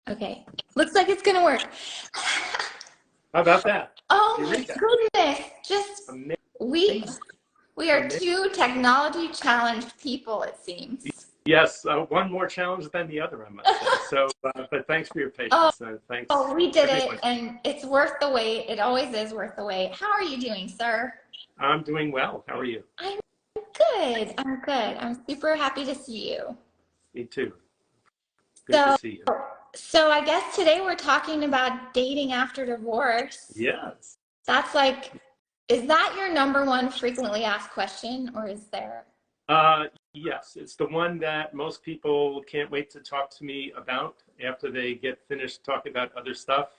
Okay. Looks like it's gonna work. How about that? Oh my goodness. Just we Amazing. we are two technology challenged people, it seems. Yes, one more challenge than the other, I must say. So, but thanks for your Oh, patience. Thanks. oh, we did everyone. it, and it's worth the wait. It always is worth the wait. How are you doing, sir? I'm doing well. How are you? I'm good. I'm good. I'm super happy to see you. Me too. Good to see you. So I guess today we're talking about dating after divorce. Yes. That's like, is that your number one frequently asked question, or is there? Yes, it's the one that most people can't wait to talk to me about after they get finished talking about other stuff.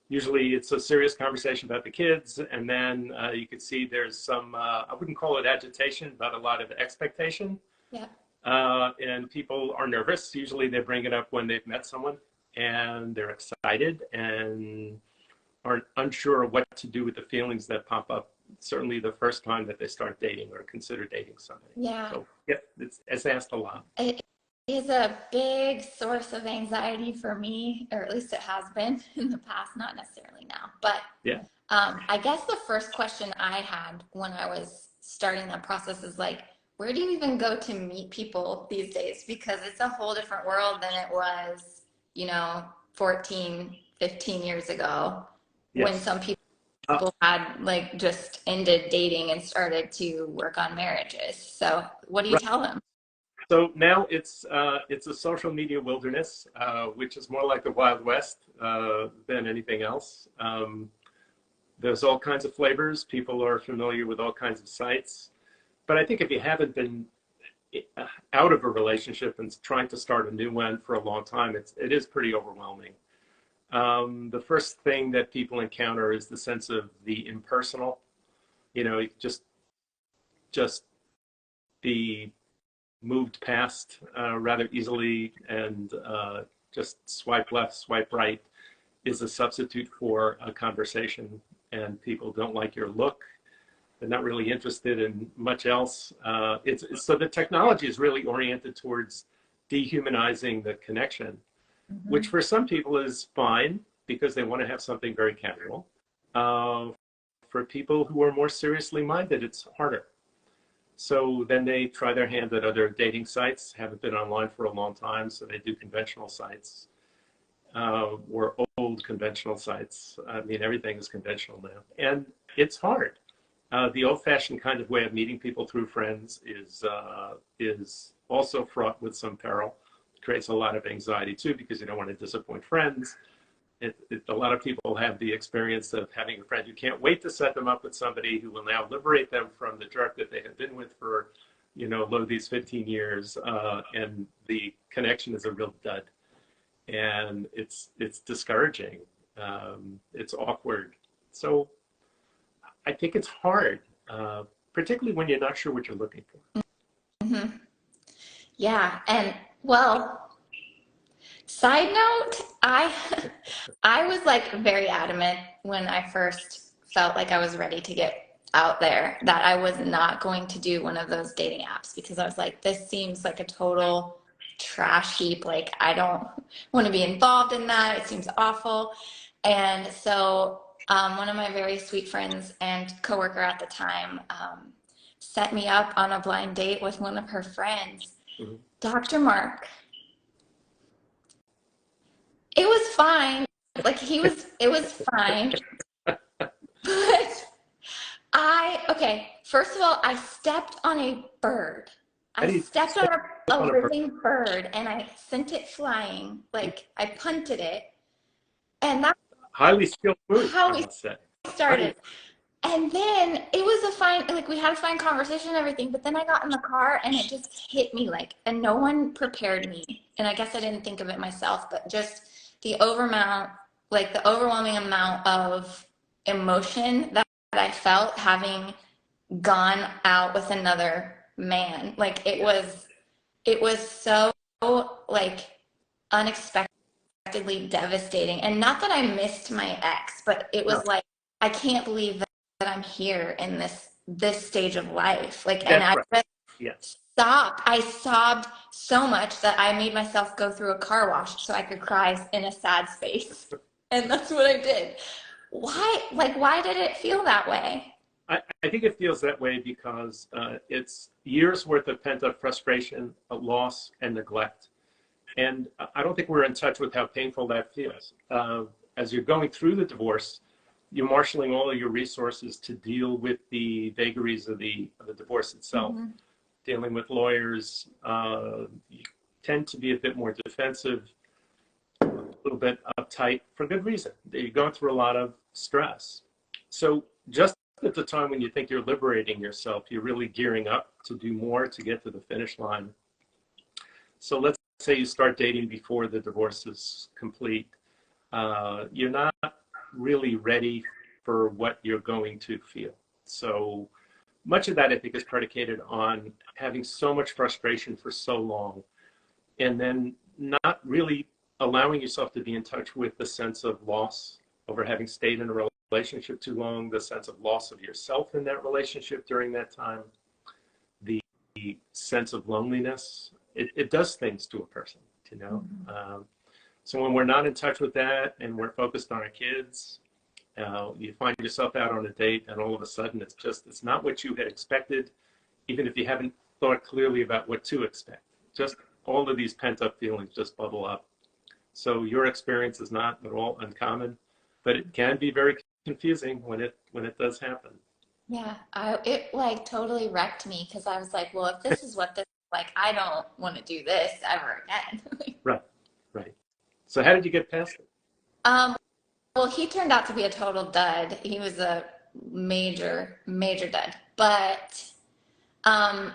Usually it's a serious conversation about the kids, and then you can see there's some, I wouldn't call it agitation, but a lot of expectation. Yeah. And people are nervous. Usually they bring it up when they've met someone and they're excited and are unsure of what to do with the feelings that pop up, certainly the first time that they start dating or consider dating somebody. Yeah. So yeah, it's asked a lot. It is a big source of anxiety for me, or at least it has been in the past, not necessarily now. But yeah. I guess the first question I had when I was starting that process is like, where do you even go to meet people these days? Because it's a whole different world than it was, 14, 15 years ago. Yes. When some people had like just ended dating and started to work on marriages. So what do you tell them? So now it's a social media wilderness, which is more like the Wild West than anything else. There's all kinds of flavors. People are familiar with all kinds of sites. But I think if you haven't been out of a relationship and trying to start a new one for a long time, it is pretty overwhelming. The first thing that people encounter is the sense of the impersonal. Just be moved past rather easily, and just swipe left, swipe right is a substitute for a conversation, and people don't like your look. They're not really interested in much else. So the technology is really oriented towards dehumanizing the connection, which for some people is fine because they want to have something very casual. For people who are more seriously minded, it's harder. So then they try their hand at other dating sites, haven't been online for a long time, so they do conventional sites, or old conventional sites. I mean, everything is conventional now. And it's hard. The old-fashioned kind of way of meeting people through friends is also fraught with some peril. It creates a lot of anxiety too, because you don't want to disappoint friends. A lot of people have the experience of having a friend who can't wait to set them up with somebody who will now liberate them from the jerk that they have been with for, these 15 years, and the connection is a real dud, and it's discouraging. It's awkward. So I think it's hard, particularly when you're not sure what you're looking for. Mm-hmm. Yeah, and well, side note, I was like very adamant when I first felt like I was ready to get out there that I was not going to do one of those dating apps, because I was like, this seems like a total trash heap. Like, I don't want to be involved in that. It seems awful. And so one of my very sweet friends and coworker at the time set me up on a blind date with one of her friends, Dr. Marc. It was fine. Like, it was fine. But okay, first of all, I stepped on a bird. I stepped on a living bird, and I sent it flying. Like, I punted it. And that's highly skilled move, how I we must say. started. And then it was a fine, like, we had a fine conversation and everything, but then I got in the car and it just hit me, like, and no one prepared me. And I guess I didn't think of it myself, but just the overwhelming amount of emotion that I felt having gone out with another man. Like, it was so, like, unexpectedly devastating. And not that I missed my ex, but it was like, I can't believe that I'm here in this stage of life. Like, and I sobbed. I sobbed so much that I made myself go through a car wash so I could cry in a sad space. And that's what I did. Why? Like, why did it feel that way? I think it feels that way because it's years worth of pent up frustration, loss, and neglect. And I don't think we're in touch with how painful that feels. As you're going through the divorce, you're marshaling all of your resources to deal with the vagaries of the divorce itself. Mm-hmm. Dealing with lawyers, you tend to be a bit more defensive, a little bit uptight for good reason. You're going through a lot of stress. So just at the time when you think you're liberating yourself, you're really gearing up to do more to get to the finish line. So let's say you start dating before the divorce is complete. You're not really ready for what you're going to feel. So much of that, I think, is predicated on having so much frustration for so long and then not really allowing yourself to be in touch with the sense of loss over having stayed in a relationship too long, the sense of loss of yourself in that relationship during that time, the sense of loneliness. It does things to a person, you know? Mm-hmm. So when we're not in touch with that and we're focused on our kids, you find yourself out on a date and all of a sudden it's not what you had expected, even if you haven't thought clearly about what to expect. Just all of these pent up feelings just bubble up. So your experience is not at all uncommon, but it can be very confusing when it does happen. Yeah, it like totally wrecked me because I was like, well, if this is what this is like, I don't want to do this ever again. Right, right. So how did you get past it? Um, well, he turned out to be a total dud. He was a major, major dud. But um,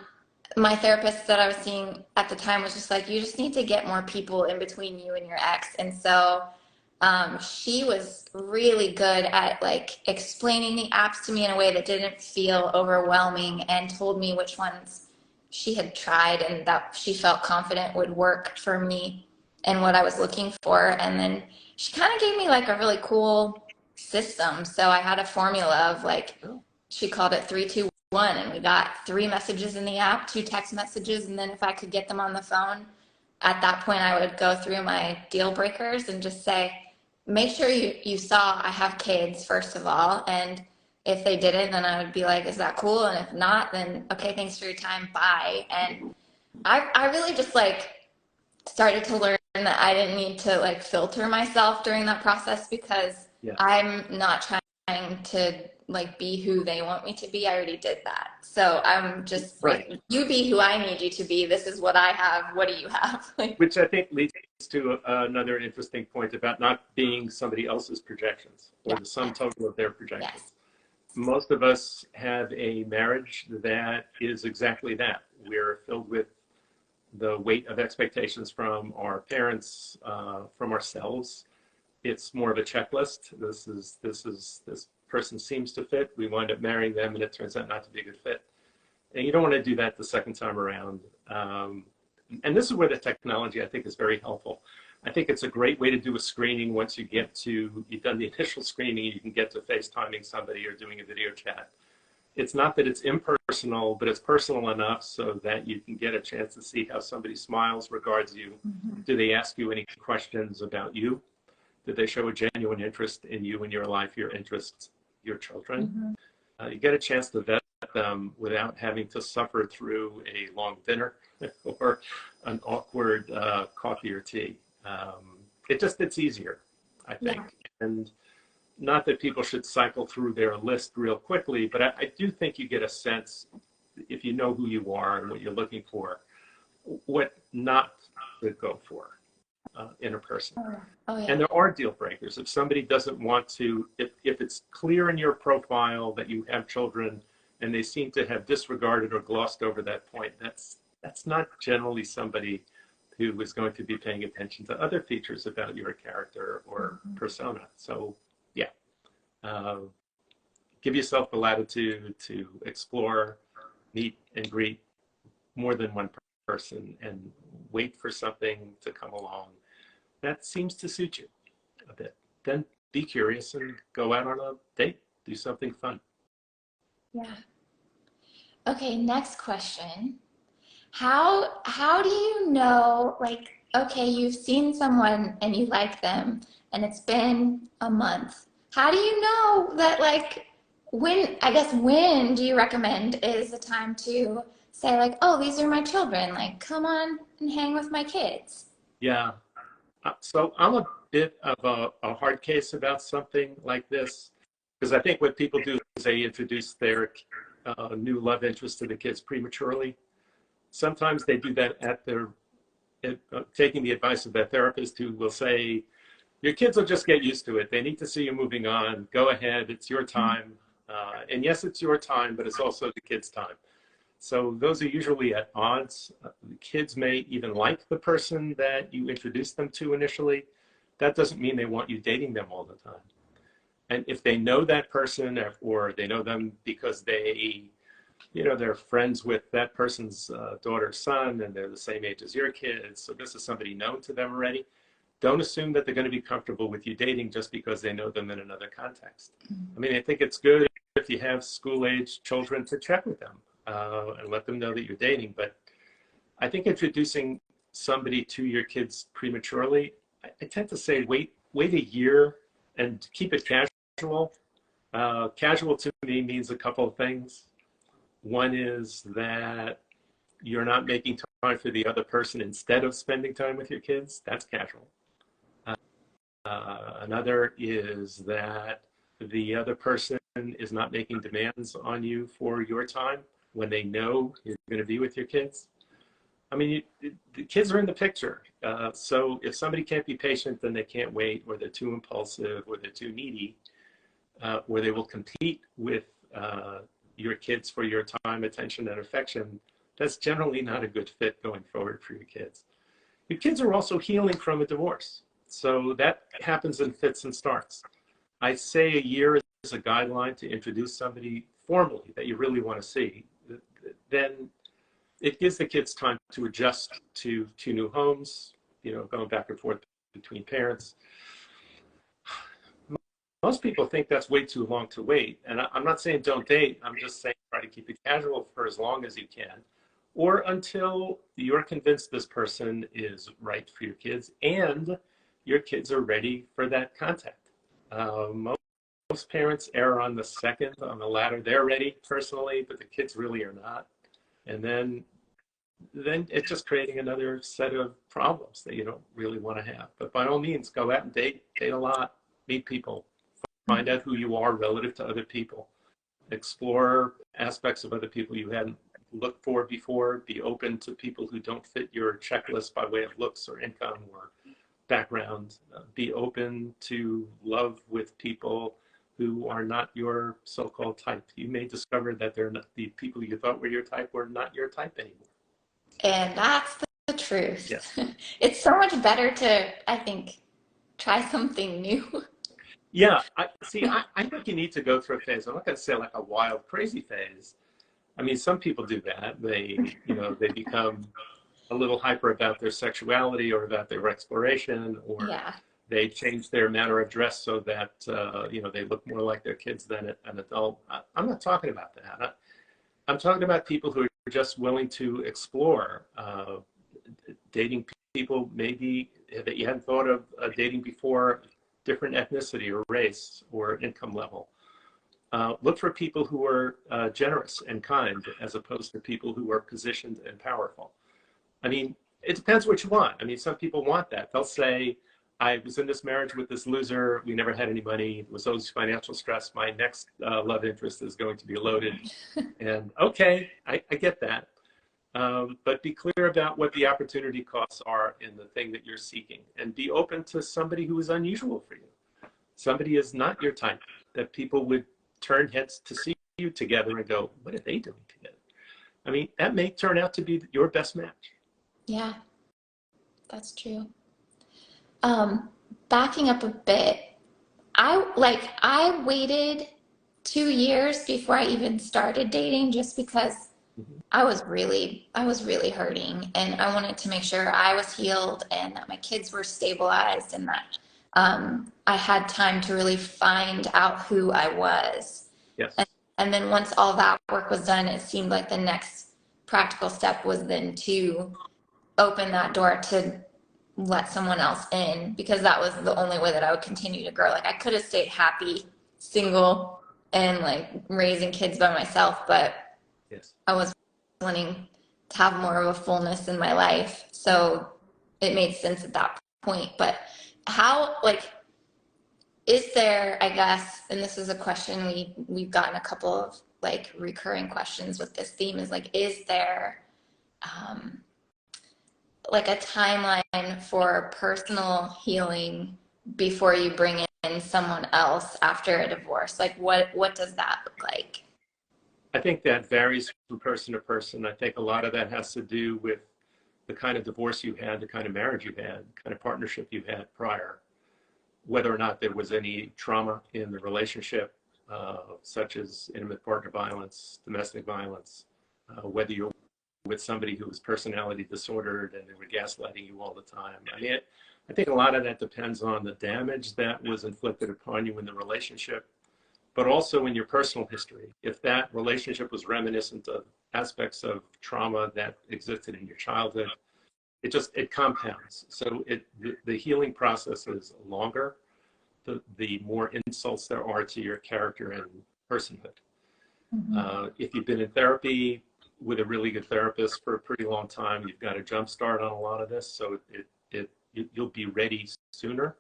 my therapist that I was seeing at the time was just like, you just need to get more people in between you and your ex. And so she was really good at like explaining the apps to me in a way that didn't feel overwhelming and told me which ones she had tried and that she felt confident would work for me and what I was looking for. And then she kind of gave me like a really cool system. So I had a formula of like, Oh, she called it 3, 2, 1, and we got 3 messages in the app, 2 text messages, and then if I could get them on the phone, at that point I would go through my deal breakers and just say, make sure you saw I have kids first of all, and if they didn't, then I would be like, is that cool? And if not, then okay, thanks for your time, bye. And I really just like started to learn that I didn't need to like filter myself during that process because yeah, I'm not trying to like be who they want me to be. I already did that. So I'm just right. like, you be who I need you to be. This is what I have. What do you have? Like, Which I think leads to another interesting point about not being somebody else's projections or yeah, the sum total of their yes. projections. Most of us have a marriage that is exactly that. We're filled with the weight of expectations from our parents, from ourselves. It's more of a checklist. This person seems to fit. We wind up marrying them, and it turns out not to be a good fit. And you don't want to do that the second time around. And this is where the technology, I think, is very helpful. I think it's a great way to do a screening once you've done the initial screening, you can get to FaceTiming somebody or doing a video chat. It's not that it's impersonal, but it's personal enough so that you can get a chance to see how somebody smiles, regards you. Mm-hmm. Do they ask you any questions about you? Did they show a genuine interest in you and your life, your interests, your children? Mm-hmm. You get a chance to vet them without having to suffer through a long dinner or an awkward coffee or tea. It's easier, I Yeah. think. And not that people should cycle through their list real quickly, but I do think you get a sense, if you know who you are and what you're looking for, what not to go for in a person. Oh, yeah. And there are deal breakers. If somebody doesn't want to, if it's clear in your profile that you have children and they seem to have disregarded or glossed over that point, that's not generally somebody who is going to be paying attention to other features about your character or Mm-hmm. persona. So yeah, uh, give yourself the latitude to explore, meet and greet more than one person and wait for something to come along that seems to suit you a bit. Then be curious and go out on a date, do something fun. Yeah. Okay, next question. How do you know, like, okay, you've seen someone and you like them and it's been a month. How do you know that, like, when do you recommend is the time to say, like, oh, these are my children, like, come on and hang with my kids? Yeah. So I'm a bit of a hard case about something like this because I think what people do is they introduce their new love interest to the kids prematurely. Sometimes they do that at their taking the advice of their therapist who will say, your kids will just get used to it. They need to see you moving on. Go ahead. It's your time. And yes, it's your time, but it's also the kids' time. So those are usually at odds. The kids may even like the person that you introduced them to initially. That doesn't mean they want you dating them all the time. And if they know that person or they know them because they're friends with that person's daughter's son and they're the same age as your kids, so this is somebody known to them already, don't assume that they're going to be comfortable with you dating just because they know them in another context. I mean, I think it's good if you have school-age children to check with them and let them know that you're dating. But I think introducing somebody to your kids prematurely, I tend to say wait a year and keep it casual. Casual to me means a couple of things. One is that you're not making time for the other person instead of spending time with your kids. That's casual. Another is that the other person is not making demands on you for your time when they know you're going to be with your kids. I mean, the kids are in the picture. So if somebody can't be patient, then they can't wait, or they're too impulsive, or they're too needy, or they will compete with your kids for your time, attention, and affection. That's generally not a good fit going forward for your kids. Your kids are also healing from a divorce. So that happens in fits and starts. I say a year is a guideline to introduce somebody formally that you really want to see. Then it gives the kids time to adjust to two new homes, going back and forth between parents. Most people think that's way too long to wait. And I'm not saying don't date. I'm just saying try to keep it casual for as long as you can, or until you're convinced this person is right for your kids and your kids are ready for that contact. Most parents err on the second, on the latter. They're ready personally, but the kids really are not. And then it's just creating another set of problems that you don't really want to have. But by all means, go out and date a lot, meet people, find out who you are relative to other people, explore aspects of other people you hadn't looked for before, be open to people who don't fit your checklist by way of looks or income or background, be open to love with people who are not your so-called type. You may discover that they're not, the people you thought were your type were not your type anymore. And that's the truth. Yes. It's so much better to, I think, try something new. Yeah, I think you need to go through a phase. I'm not going to say like a wild, crazy phase. I mean, some people do that. They become a little hyper about their sexuality or about their exploration, or Yeah. they change their manner of dress so that they look more like their kids than an adult. I'm not talking about that. I'm talking about people who are just willing to explore dating people maybe that you hadn't thought of dating before, different ethnicity or race or income level. Look for people who are generous and kind as opposed to people who are positioned and powerful. I mean, it depends what you want. I mean, some people want that. They'll say, I was in this marriage with this loser. We never had any money. It was always financial stress. My next love interest is going to be loaded. And okay, I get that. But be clear about what the opportunity costs are in the thing that you're seeking, and be open to somebody who is unusual for you. Somebody is not your type, that people would turn heads to see you together and go, what are they doing together? I mean, that may turn out to be your best match. Yeah, that's true. Backing up a bit, I waited 2 years before I even started dating just because I was really hurting, and I wanted to make sure I was healed and that my kids were stabilized and that I had time to really find out who I was. Yes. And then once all that work was done, it seemed like the next practical step was then to open that door to let someone else in, because that was the only way that I would continue to grow. Like I could have stayed happy, single, and like raising kids by myself, but Yes. I was wanting to have more of a fullness in my life. So it made sense at that point. But how, like, is there, I guess, and this is a question we've gotten a couple of like recurring questions with this theme, is like, is there um, like a timeline for personal healing before you bring in someone else after a divorce? Like what does that look like? I think that varies from person to person. I think a lot of that has to do with the kind of divorce you had, the kind of marriage you had, the kind of partnership you had prior, whether or not there was any trauma in the relationship, such as intimate partner violence, domestic violence, whether you're with somebody who was personality disordered and they were gaslighting you all the time. I mean, I think a lot of that depends on the damage that was inflicted upon you in the relationship, but also in your personal history. If that relationship was reminiscent of aspects of trauma that existed in your childhood, it compounds. So the healing process is longer, the more insults there are to your character and personhood. If you've been in therapy with a really good therapist for a pretty long time, you've got a jump start on a lot of this, so you'll be ready sooner,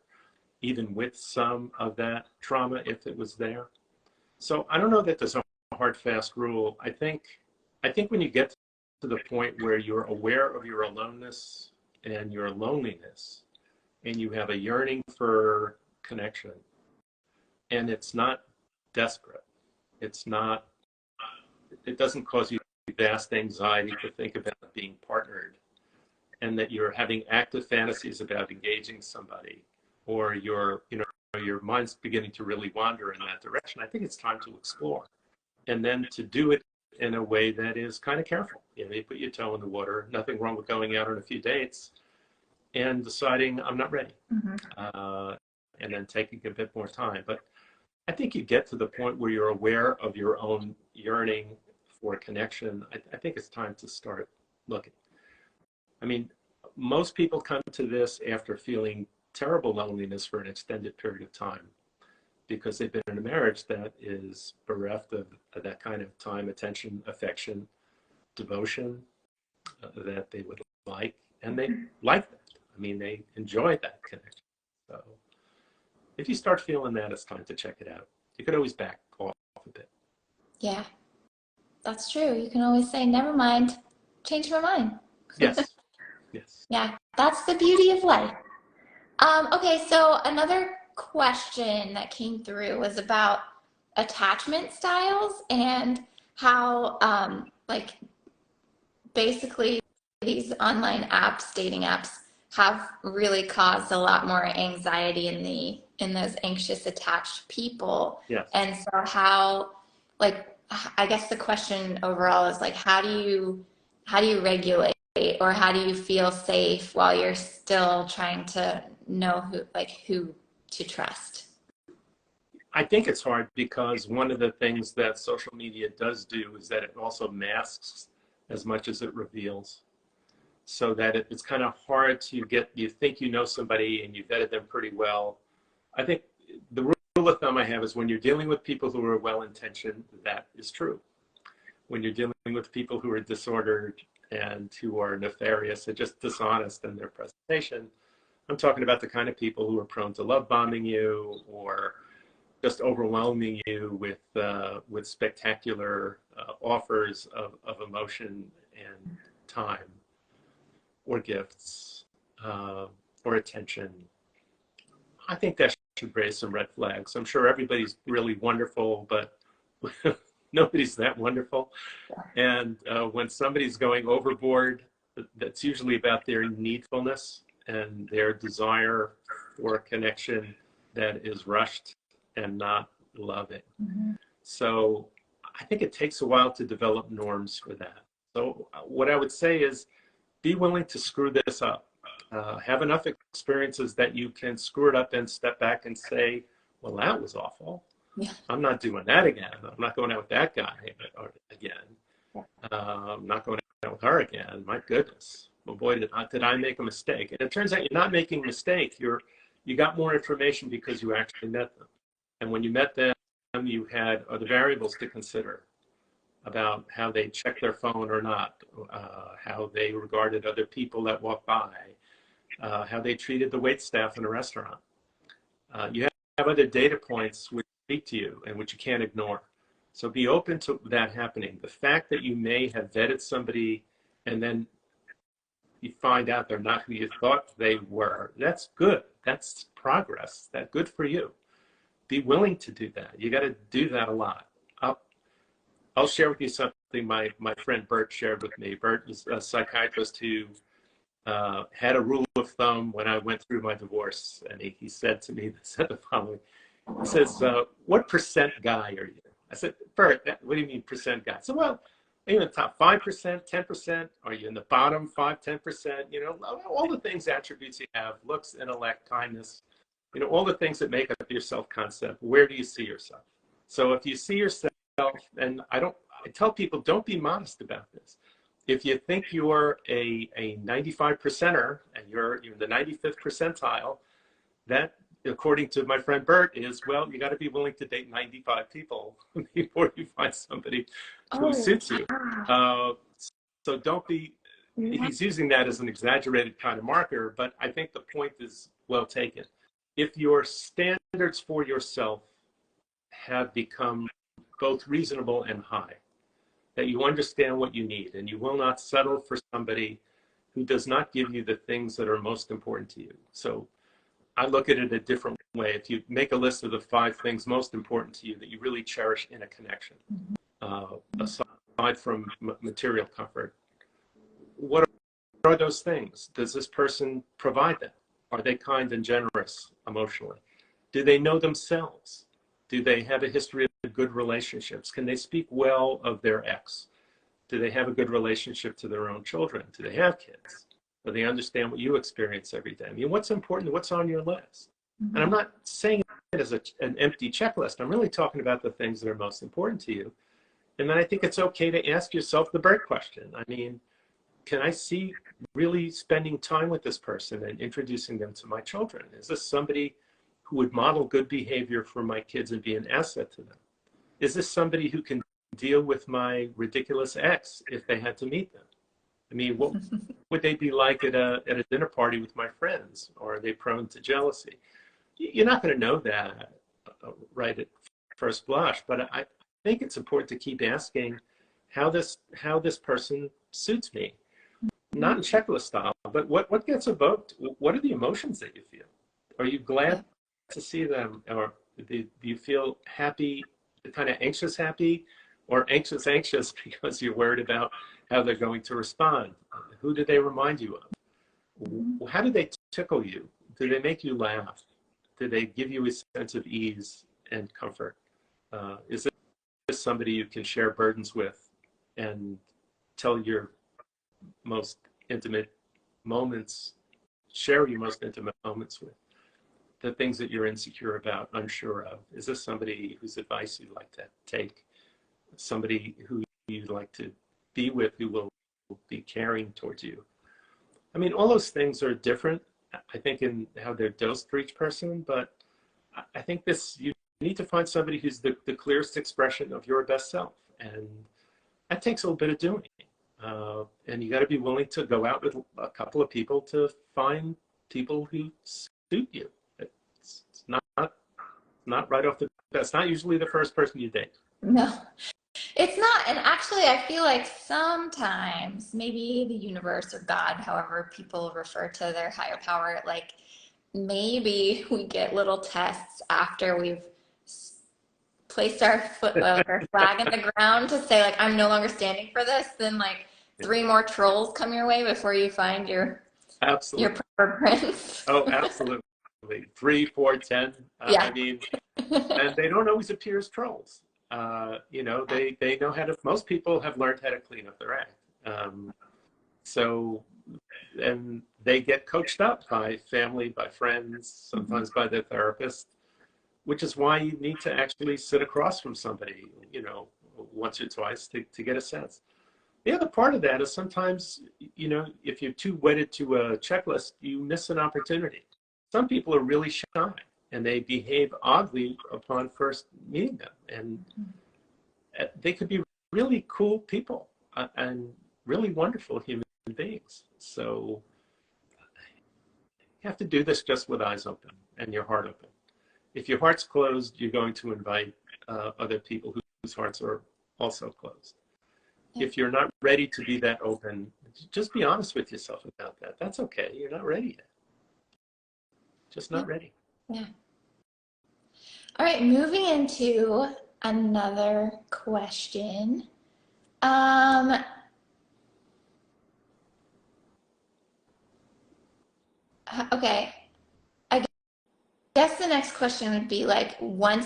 even with some of that trauma if it was there. So I don't know that there's a hard, fast rule. I think when you get to the point where you're aware of your aloneness and your loneliness, and you have a yearning for connection, and it's not desperate, it doesn't cause you vast anxiety to think about being partnered, and that you're having active fantasies about engaging somebody, or your mind's beginning to really wander in that direction. I think it's time to explore, and then to do it in a way that is kind of careful. You put your toe in the water. Nothing wrong with going out on a few dates and deciding I'm not ready, and then taking a bit more time. But I think you get to the point where you're aware of your own yearning for connection. I think it's time to start looking. I mean, most people come to this after feeling terrible loneliness for an extended period of time, because they've been in a marriage that is bereft of that kind of time, attention, affection, devotion that they would like, and they like that. I mean, they enjoy that connection. So if you start feeling that, it's time to check it out. You could always back off a bit. Yeah, that's true. You can always say, never mind, change my mind. Yes. Yes. Yeah, that's the beauty of life. Okay, so another question that came through was about attachment styles and how, like, basically these online apps, dating apps, have really caused a lot more anxiety in those anxious attached people. Yes. And so how, like, I guess the question overall is like, how do you regulate, or how do you feel safe while you're still trying to know who to trust? I think it's hard because one of the things that social media does do is that it also masks as much as it reveals, so that it's kind of hard to you think you know somebody and you've vetted them pretty well. I think the rule of thumb I have is when you're dealing with people who are well-intentioned, that is true. When you're dealing with people who are disordered and who are nefarious and just dishonest in their presentation, I'm talking about the kind of people who are prone to love bombing you, or just overwhelming you with spectacular offers of emotion and time, or gifts, or attention. I think that should raise some red flags. I'm sure everybody's really wonderful, but nobody's that wonderful. And when somebody's going overboard, that's usually about their needfulness and their desire for a connection that is rushed and not loving. Mm-hmm. So I think it takes a while to develop norms for that. So what I would say is, be willing to screw this up. Have enough experiences that you can screw it up and step back and say, well, that was awful. Yeah. I'm not doing that again. I'm not going out with that guy again. Yeah. I'm not going out with her again. My goodness. Well, boy, did I make a mistake. And it turns out you're not making a mistake. You got more information because you actually met them. And when you met them, you had other variables to consider about how they checked their phone or not, how they regarded other people that walked by, how they treated the wait staff in a restaurant. You have other data points which speak to you and which you can't ignore. So be open to that happening. The fact that you may have vetted somebody and then you find out they're not who you thought they were, that's good. That's progress. That's good for you. Be willing to do that. You got to do that a lot. I'll share with you something my friend Bert shared with me. Bert is a psychiatrist who had a rule of thumb when I went through my divorce, and he said to me, said the following. He says, what percent guy are you? I said, Bert, what do you mean percent guy? So, well, are you in the top 5%, 10%? Are you in the bottom 5, 10%? You know, all the things, attributes you have, looks, intellect, kindness, you know, all the things that make up your self-concept. Where do you see yourself? So if you see yourself, and I tell people, don't be modest about this. If you think you're a 95 percenter and you're the 95th percentile, that, according to my friend Bert, is, well, you got to be willing to date 95 people before you find somebody who suits you. So don't be, he's using that as an exaggerated kind of marker, but I think the point is well taken. If your standards for yourself have become both reasonable and high, that you understand what you need and you will not settle for somebody who does not give you the things that are most important to you. So I look at it a different way. If you make a list of the 5 things most important to you that you really cherish in a connection, aside from material comfort, what are those things? Does this person provide them? Are they kind and generous emotionally? Do they know themselves? Do they have a history of good relationships? Can they speak well of their ex? Do they have a good relationship to their own children? Do they have kids? Do they understand what you experience every day? I mean, what's important? What's on your list? And I'm not saying it as an empty checklist. I'm really talking about the things that are most important to you. And then I think it's okay to ask yourself the Bert question. I mean, can I see really spending time with this person and introducing them to my children? Is this somebody who would model good behavior for my kids and be an asset to them? Is this somebody who can deal with my ridiculous ex if they had to meet them? I mean, what would they be like at a dinner party with my friends? Or are they prone to jealousy? You're not going to know that right at first blush, but I think it's important to keep asking how this person suits me. Not in checklist style, but what gets evoked? What are the emotions that you feel? Are you glad to see them, or do you feel happy, kind of anxious happy, or anxious because you're worried about how they're going to respond? Who do they remind you of? How do they tickle you? Do they make you laugh? Do they give you a sense of ease and comfort? Is this somebody you can share burdens with and tell your most intimate moments, share your most intimate moments with? The things that you're insecure about, unsure of. Is this somebody whose advice you'd like to take? Somebody who you'd like to be with, who will be caring towards you? I mean, all those things are different, I think, in how they're dosed for each person, but I think you need to find somebody who's the clearest expression of your best self. And that takes a little bit of doing. And you got to be willing to go out with a couple of people to find people who suit you. It's not right off the bat. It's not usually the first person you date. No, it's not. And actually, I feel like sometimes maybe the universe or God, however people refer to their higher power, like maybe we get little tests after we've placed our foot or flag in the ground to say, like, I'm no longer standing for this. Then like 3 more trolls come your way before you find your preferred prince. Oh, absolutely. 3, 4, 10. Yeah. I mean, and they don't always appear as trolls. You know, they know how to, most people have learned how to clean up their act. So, and they get coached up by family, by friends, sometimes by their therapist, which is why you need to actually sit across from somebody, you know, once or twice to get a sense. The other part of that is sometimes, if you're too wedded to a checklist, you miss an opportunity. Some people are really shy and they behave oddly upon first meeting them. And they could be really cool people and really wonderful human beings. So you have to do this just with eyes open and your heart open. If your heart's closed, you're going to invite other people whose hearts are also closed. If you're not ready to be that open, just be honest with yourself about that. That's okay. You're not ready yet. Just not ready. Yeah. All right, moving into another question. Okay, I guess the next question would be like, like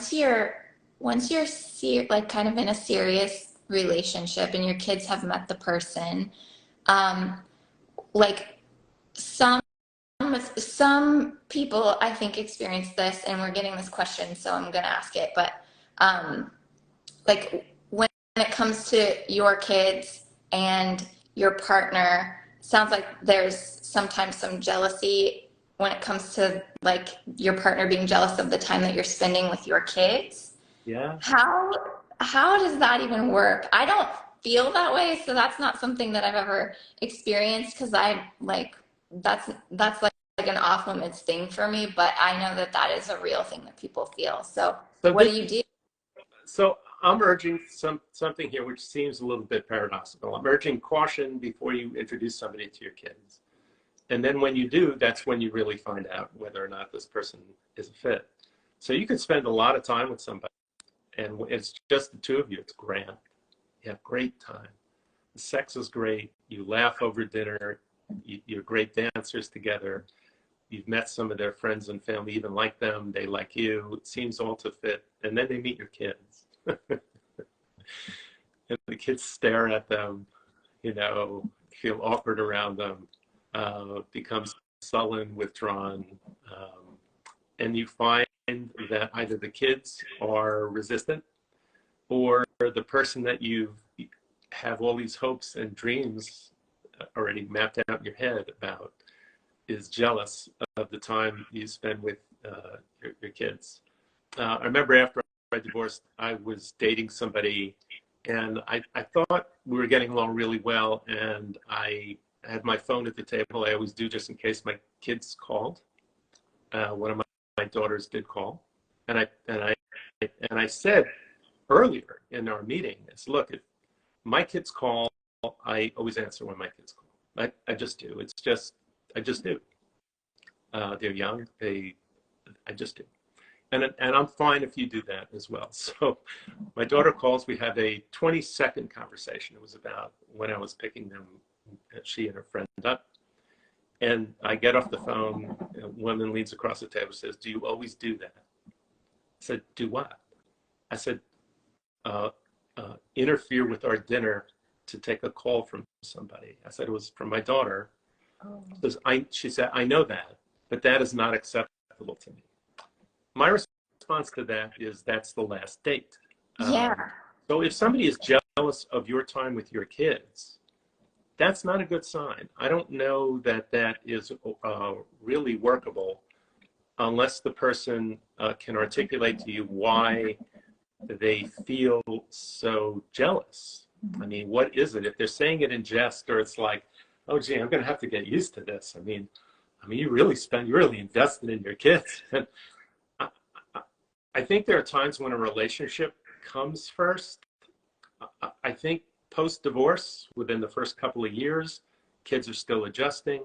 kind of in a serious relationship and your kids have met the person, like some people I think experience this, and we're getting this question, so I'm gonna ask it. But like when it comes to your kids and your partner, sounds like there's sometimes some jealousy when it comes to like your partner being jealous of the time that you're spending with your kids. Yeah. How does that even work? I don't feel that way, so that's not something that I've ever experienced, because I like that's like an off limits thing for me, but I know that that is a real thing that people feel. So So what do this, you do? so I'm urging something here which seems a little bit paradoxical. I'm urging caution before you introduce somebody to your kids. And then when you do, that's when you really find out whether or not this person is a fit. So you could spend a lot of time with somebody and it's just the two of you. It's grand. You have great time. The sex is great. You laugh over dinner. You're great dancers together. You've met some of their friends and family, even like them. They like you. It seems all to fit. And then they meet your kids. And the kids stare at them, feel awkward around them, become sullen, withdrawn. And you find that either the kids are resistant or the person that you have all these hopes and dreams already mapped out in your head about is jealous of the time you spend with your kids. I remember after I divorced, I was dating somebody and I thought we were getting along really well, and I had my phone at the table. I always do, just in case my kids called. One of my daughters did call, and I said earlier in our meeting, is look, if my kids call, I always answer when my kids call. I just do. I just do. They're young. I just do. And I'm fine if you do that as well. So my daughter calls. We have a 20-second conversation. It was about when I was picking them, she and her friend up. And I get off the phone. A woman leans across the table and says, "Do you always do that?" I said, "Do what?" I said, interfere with our dinner to take a call from somebody. I said, it was from my daughter. She said, "I know that, but that is not acceptable to me." My response to that is, that's the last date. Yeah. So if somebody is jealous of your time with your kids, that's not a good sign. I don't know that that is really workable unless the person can articulate to you why they feel so jealous. I mean, what is it? If they're saying it in jest, or it's like, "Oh, gee, I'm going to have to get used to this." I mean, you're really invested in your kids. And I think there are times when a relationship comes first. I think post-divorce, within the first couple of years, kids are still adjusting.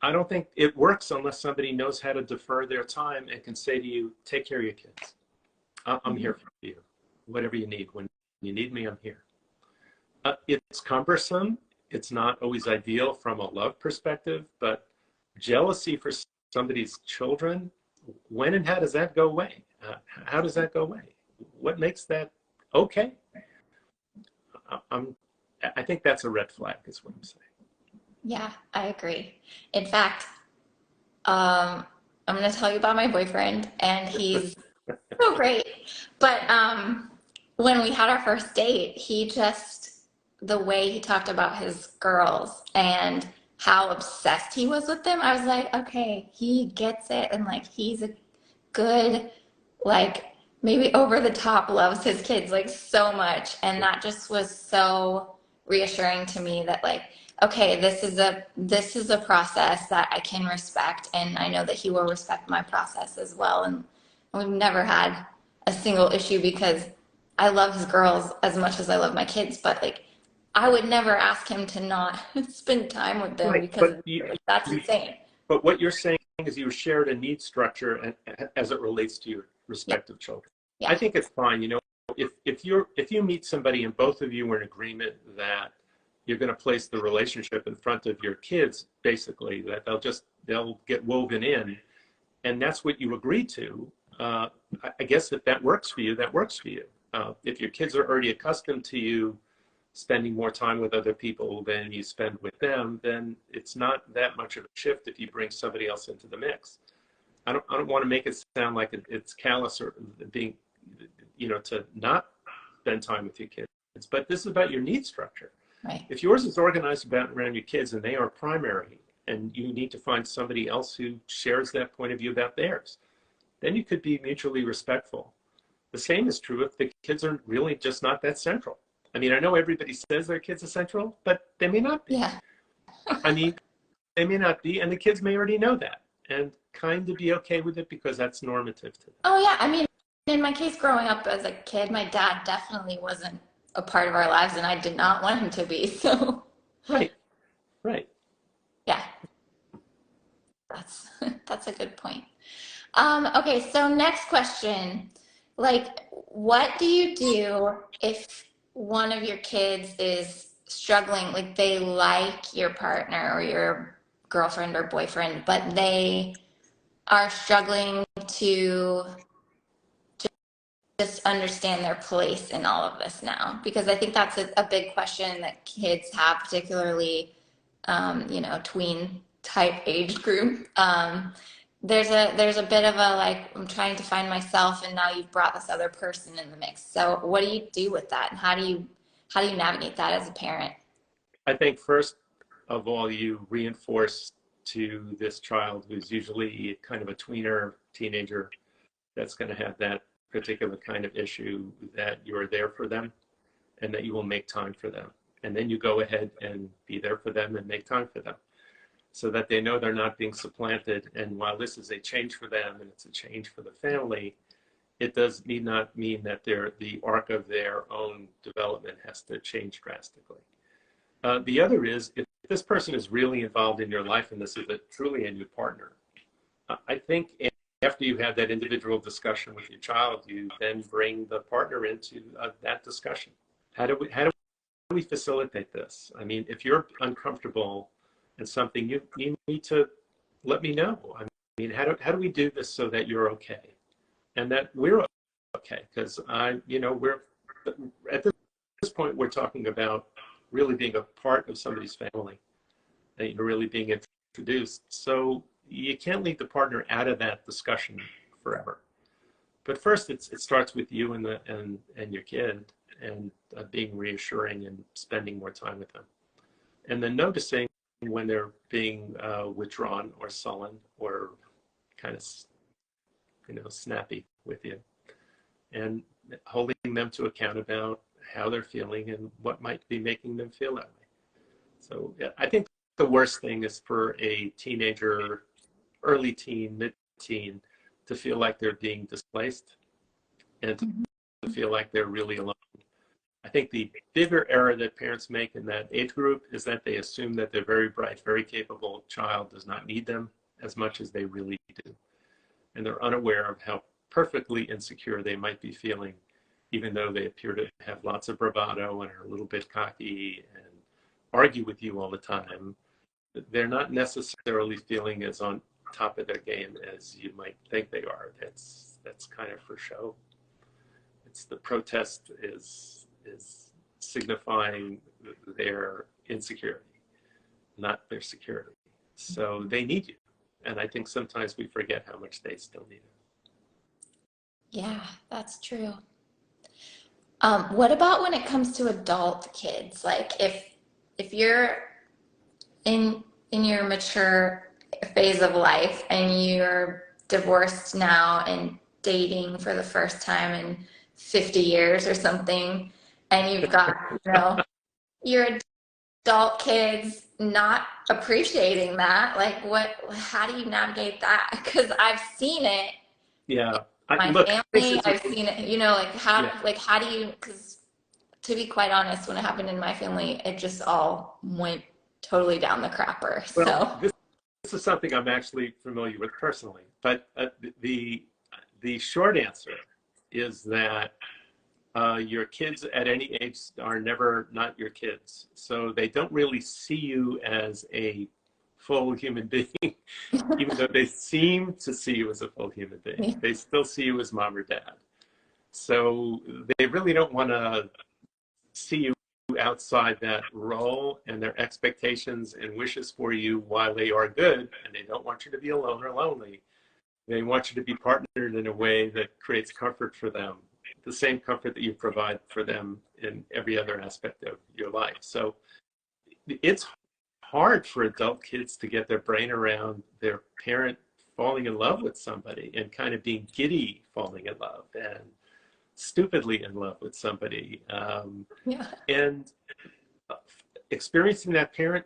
I don't think it works unless somebody knows how to defer their time and can say to you, "Take care of your kids. I'm here for you. Whatever you need. When you need me, I'm here." It's cumbersome. It's not always ideal from a love perspective, but jealousy for somebody's children, when and how does that go away? How does that go away? What makes that okay? I think that's a red flag, is what I'm saying. Yeah, I agree. In fact, I'm going to tell you about my boyfriend, and he's so great. But when we had our first date, he just the way he talked about his girls and how obsessed he was with them, I was like, okay, he gets it. And like, he's a good, like, maybe over the top loves his kids like so much. And that just was so reassuring to me that like, okay, this is a process that I can respect. And I know that he will respect my process as well. And we've never had a single issue because I love his girls as much as I love my kids, but like I would never ask him to not spend time with them Right, because like, that's you, insane. but what you're saying is you shared a need structure as it relates to your Yeah, respective children. I yeah, think it's fine. You know, if you meet somebody and both of you are in agreement that you're going to place the relationship in front of your kids, basically that they'll get woven in, and that's what you agreed to. I guess if that works for you, that works for you. If your kids are already accustomed to you spending more time with other people than you spend with them, then it's not that much of a shift if you bring somebody else into the mix. I don't want to make it sound like it's callous or being, you know, to not spend time with your kids. But this is about your need structure. right. If yours is organized around your kids and they are primary, and you need to find somebody else who shares that point of view about theirs, then you could be mutually respectful. The same is true if the kids are really just not that central. I mean, I know everybody says their kids are central, but they may not be. Yeah. I mean, they may not be, and the kids may already know that and kind of be okay with it because that's normative to them. Oh yeah. I mean, in my case, growing up as a kid, my dad definitely wasn't a part of our lives, and I did not want him to be. So Right, right. yeah, that's that's a good point. Okay, so next question. Like, what do you do if one of your kids is struggling, like they like your partner or your girlfriend or boyfriend, but they are struggling to just understand their place in all of this now? Because I think that's a big question that kids have, particularly, tween type age group. There's a bit of a like, I'm trying to find myself, and now you've brought this other person in the mix. So what do you do with that, and how do you navigate that as a parent? I think first of all, you reinforce to this child who's usually kind of a tweener, teenager, that's going to have that particular kind of issue that you're there for them and that you will make time for them. And then you go ahead and be there for them and make time for them so that they know they're not being supplanted. And while this is a change for them and it's a change for the family, it need not mean that the arc of their own development has to change drastically. The other is if this person is really involved in your life and this is truly a new partner, I think after you have that individual discussion with your child, you then bring the partner into that discussion. How do we facilitate this? I mean, if you're uncomfortable in something, you need to let me know. I mean, how do we do this so that you're okay and that we're okay? Because we're at this point we're talking about really being a part of somebody's family and you're really being introduced. So you can't leave the partner out of that discussion forever. But first, it starts with you and your kid, and being reassuring and spending more time with them, and then noticing when they're being withdrawn or sullen or kind of snappy with you, and holding them to account about how they're feeling and what might be making them feel that way. So yeah, I think the worst thing is for a teenager, early teen, mid-teen, to feel like they're being displaced and to feel like they're really alone. I think the bigger error that parents make in that age group is that they assume that their very bright, very capable child does not need them as much as they really do. And they're unaware of how perfectly insecure they might be feeling, even though they appear to have lots of bravado and are a little bit cocky and argue with you all the time. They're not necessarily feeling as on top of their game as you might think they are. That's kind of for show. It's the protest is signifying their insecurity, not their security. So they need you. And I think sometimes we forget how much they still need it. Yeah, that's true. What about when it comes to adult kids? Like if you're in your mature phase of life and you're divorced now and dating for the first time in 50 years or something, and you've got, your adult kids not appreciating that, like how do you navigate that? Because I've seen it Yeah. in my Look, this family. is, I've seen it, yeah. like how do you, because to be quite honest, when it happened in my family, it just all went totally down the crapper. Well, So, this is something I'm actually familiar with personally. But the short answer is that your kids at any age are never not your kids. So they don't really see you as a full human being, even though they seem to see you as a full human being. They still see you as mom or dad. So they really don't want to see you outside that role, and their expectations and wishes for you, while they are good, and they don't want you to be alone or lonely, they want you to be partnered in a way that creates comfort for them, the same comfort that you provide for them in every other aspect of your life. So it's hard for adult kids to get their brain around their parent falling in love with somebody and kind of being giddy falling in love and stupidly in love with somebody. yeah. And experiencing that parent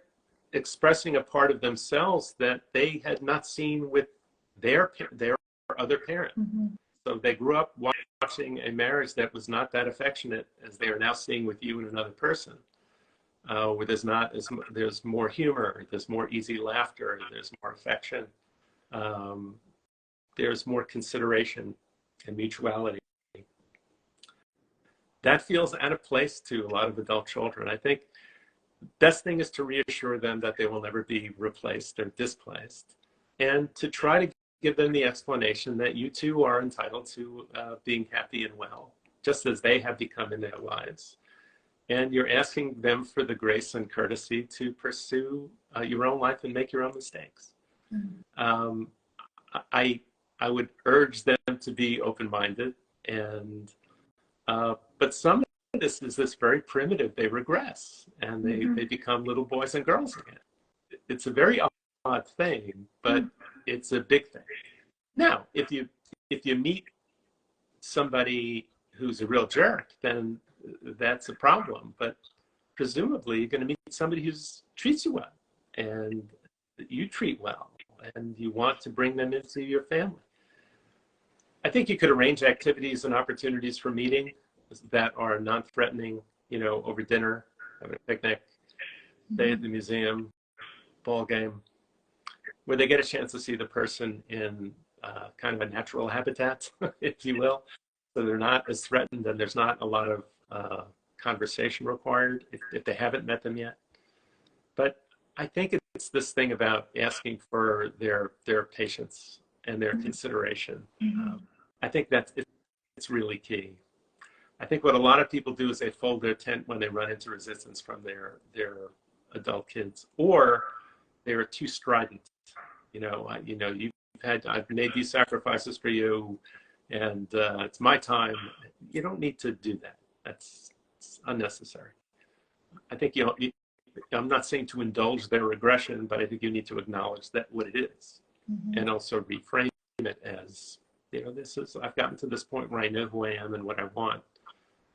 expressing a part of themselves that they had not seen with their other parent. Mm-hmm. So they grew up watching a marriage that was not that affectionate as they are now seeing with you and another person, where there's more humor, there's more easy laughter, there's more affection, um, there's more consideration and mutuality. That feels out of place to a lot of adult children. I think best thing is to reassure them that they will never be replaced or displaced, and to try to give them the explanation that you too are entitled to being happy and well, just as they have become in their lives. And you're asking them for the grace and courtesy to pursue your own life and make your own mistakes. Mm-hmm. I, I would urge them to be open-minded, and but some of this is this very primitive. They regress and they become little boys and girls again. It's a very odd thing, but it's a big thing. Now, if you meet somebody who's a real jerk, then that's a problem. But presumably, you're going to meet somebody who treats you well and you treat well, and you want to bring them into your family. I think you could arrange activities and opportunities for meeting that are non-threatening, over dinner, having a picnic, day at the museum, ball game, where they get a chance to see the person in kind of a natural habitat, if you will. So they're not as threatened, and there's not a lot of conversation required if they haven't met them yet. But I think it's this thing about asking for their patience and their consideration. I think it's really key. I think what a lot of people do is they fold their tent when they run into resistance from their adult kids, or they're too strident. I've made these sacrifices for you, and it's my time. You don't need to do that. It's unnecessary. I think I'm not saying to indulge their regression, but I think you need to acknowledge that what it is, and also reframe it as, I've gotten to this point where I know who I am and what I want.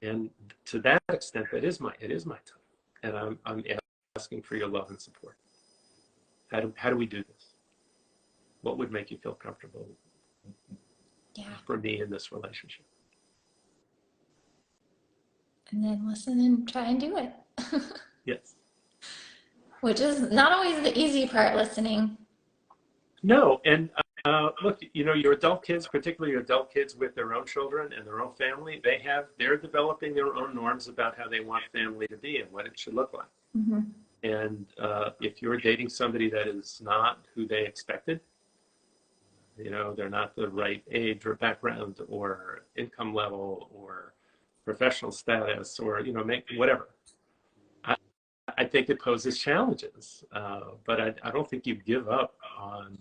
And to that extent, it is my time, and I'm asking for your love and support. How do we do this? What would make you feel comfortable? Yeah. For me in this relationship. And then listen and try and do it. Yes. Which is not always the easy part, listening. No, and look, your adult kids, particularly your adult kids with their own children and their own family, they're developing their own norms about how they want family to be and what it should look like. Mm-hmm. And if you're dating somebody that is not who they expected, they're not the right age or background or income level or professional status or, make whatever. I think it poses challenges, but I don't think you give up on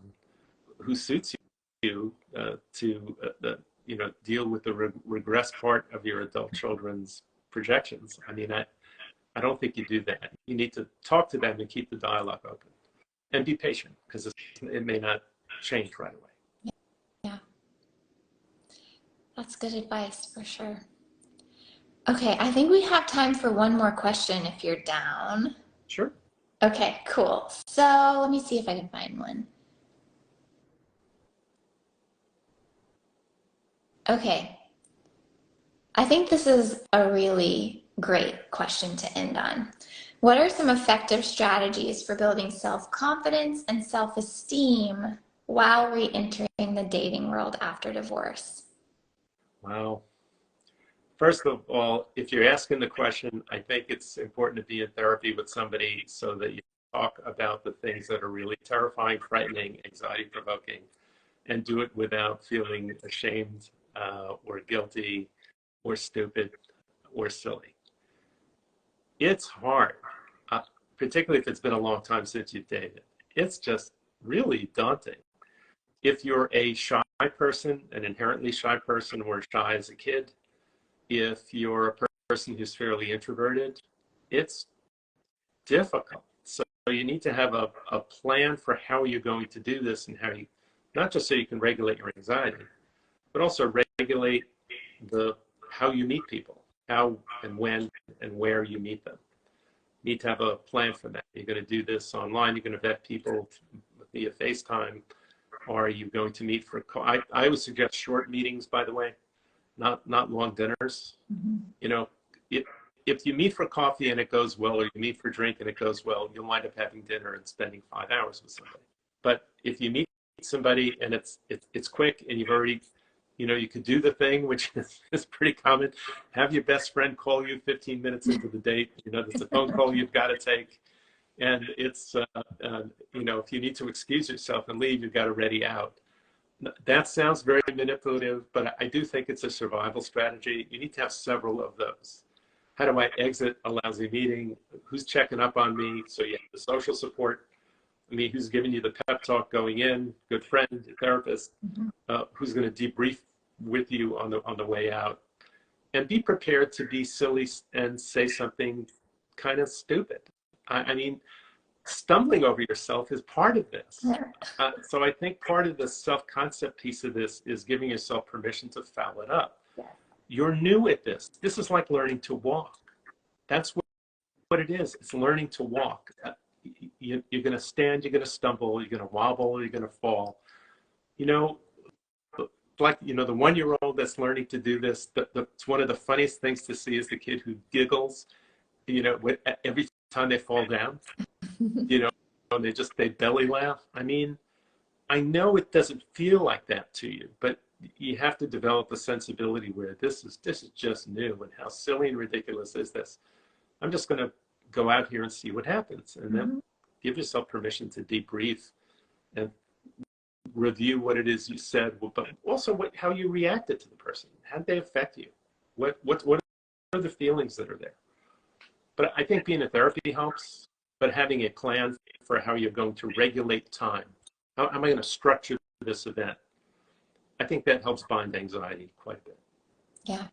who suits you to deal with the regress part of your adult children's projections. I mean, I don't think you do that. You need to talk to them and keep the dialogue open and be patient, because it may not change right away. Yeah, that's good advice for sure. Okay, I think we have time for one more question if you're down. Sure. Okay, cool. So let me see if I can find one. Okay, I think this is a really great question to end on. What are some effective strategies for building self-confidence and self-esteem while re-entering the dating world after divorce? Wow. First of all, if you're asking the question, I think it's important to be in therapy with somebody so that you talk about the things that are really terrifying, frightening, anxiety-provoking, and do it without feeling ashamed or guilty or stupid or silly. It's hard, particularly if it's been a long time since you've dated. It's just really daunting. If you're a shy person, an inherently shy person, or shy as a kid, if you're a person who's fairly introverted, it's difficult. So you need to have a plan for how you're going to do this, and how you, not just so you can regulate your anxiety, but also regulate how you meet people, how and when and where you meet them. You need to have a plan for that. You're going to do this online. You're going to vet people via FaceTime. Or are you going to meet for? I always suggest short meetings, by the way, not long dinners. Mm-hmm. If you meet for coffee and it goes well, or you meet for drink and it goes well, you'll wind up having dinner and spending 5 hours with somebody. But if you meet somebody and it's quick, and you've already, you could do the thing, which is pretty common. Have your best friend call you 15 minutes into the date. There's a phone call you've got to take. And it's, if you need to excuse yourself and leave, you've got to ready out. That sounds very manipulative, but I do think it's a survival strategy. You need to have several of those. How do I exit a lousy meeting? Who's checking up on me? So you have the social support. I mean, who's giving you the pep talk going in? Good friend, therapist. Mm-hmm. Who's going to debrief with you on the way out? And be prepared to be silly and say something kind of stupid. I mean, stumbling over yourself is part of this. So I think part of the self-concept piece of this is giving yourself permission to foul it up. Yeah. You're new at this. This is like learning to walk. That's what it is. It's learning to walk. You're going to stand, you're going to stumble, you're going to wobble, you're going to fall. Like, the 1-year-old that's learning to do this, it's one of the funniest things to see is the kid who giggles, every time they fall down, and they belly laugh. I mean, I know it doesn't feel like that to you, but you have to develop a sensibility where this is just new, and how silly and ridiculous is this? I'm just going to go out here and see what happens, and then give yourself permission to debrief and review what it is you said, but also how you reacted to the person. How did they affect you? What are the feelings that are there? But I think being in therapy helps, but having a plan for how you're going to regulate time. How am I going to structure this event? I think that helps bind anxiety quite a bit. Yeah.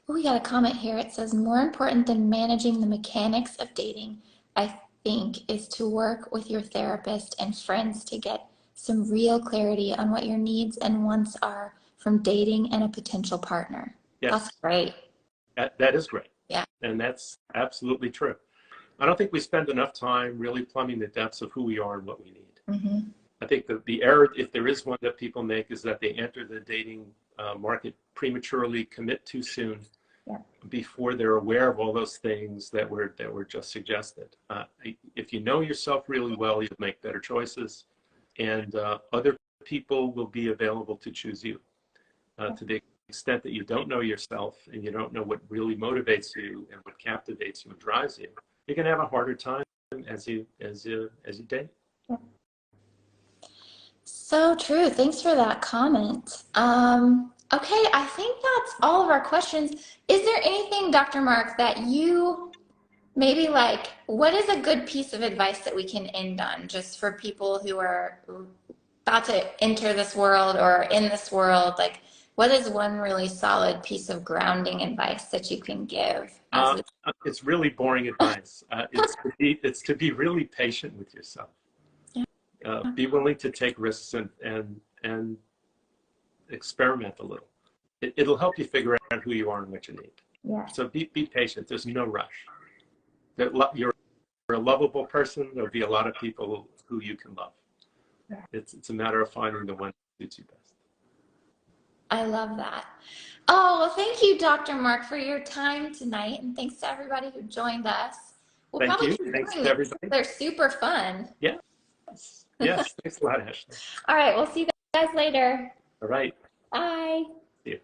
We got a comment here. It says, more important than managing the mechanics of dating, I think, is to work with your therapist and friends to get some real clarity on what your needs and wants are from dating and a potential partner. Yes. That's great. That is great. Yeah. And that's absolutely true. I don't think we spend enough time really plumbing the depths of who we are and what we need. Mm-hmm. I think the error, if there is one that people make, is that they enter the dating market prematurely, commit too soon, before they're aware of all those things that were just suggested. If you know yourself really well, you'll make better choices, and other people will be available to choose you. To the extent that you don't know yourself and you don't know what really motivates you and what captivates you and drives you, you're going to have a harder time as you date. Yeah. So true. Thanks for that comment. Okay, I think that's all of our questions. Is there anything, Dr. Marc, that you maybe what is a good piece of advice that we can end on, just for people who are about to enter this world or in this world, like what is one really solid piece of grounding advice that you can give as we It's really boring advice. It's to be really patient with yourself. Be willing to take risks and experiment a little. It'll help you figure out who you are and what you need. yeah. So be patient. There's no rush. You're a lovable person. There'll be a lot of people who you can love. Yeah. It's a matter of finding the one who suits you best. I love that. Oh, well, thank you, Dr. Mark, for your time tonight. And thanks to everybody who joined us. We'll Thank probably you. keep Thanks doing to these. everybody. They're super fun. Yes. Yes. Thanks a lot, Ashley. All right. We'll see you guys later. All right. Bye. See you.